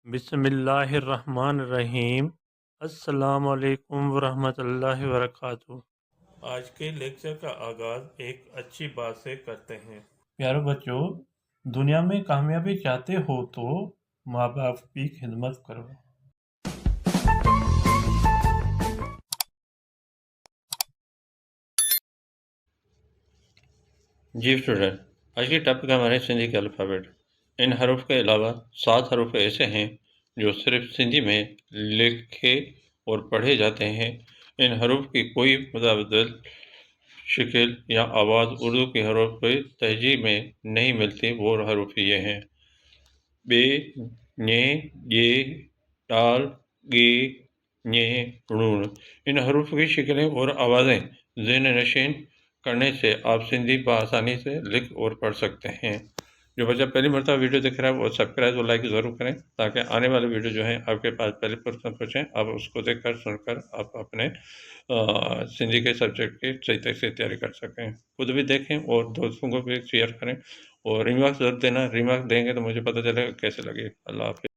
बिस्मिल्लाहिर्रहमानिर्रहीम। अस्सलाम वालेकुम वरहमत अल्लाहि वबरकातुहू। आज के लेक्चर का आगाज़ एक अच्छी बात से करते हैं। प्यारे बच्चों, दुनिया में कामयाबी चाहते हो तो माँ बाप की खिदमत करो। जी स्टूडेंट, आज की टॉपिक हमारे सिंधी के अल्फ़ाबेट। इन हरूफ के अलावा 7 हरूफ ऐसे हैं जो सिर्फ सिंधी में लिखे और पढ़े जाते हैं। इन हरूफ की कोई मुतबदल शक्ल या आवाज़ उर्दू के हरूफ की तहजीब में नहीं मिलती। वो हरूफ ये हैं: बे, ने, ये, डाल, गे, ने, णून। इन हरूफ की शक्लें और आवाज़ें ज़हन नशीन करने से आप सिंधी बआसानी से लिख और पढ़ सकते हैं। जो बच्चा पहली मरतबा वीडियो देख रहा है वो सब्सक्राइब और लाइक ज़रूर करें ताकि आने वाले वीडियो जो हैं आपके पास पहले पहुँचें। आप उसको देखकर सुनकर आप अपने सिंधी के सब्जेक्ट की सही तरह से तैयारी कर सकें। खुद भी देखें और दोस्तों को भी शेयर करें और रिमार्क्स ज़रूर देना। रिमार्क देंगे तो मुझे पता चलेगा कैसे लगे। अल्लाह हाफ़िज़।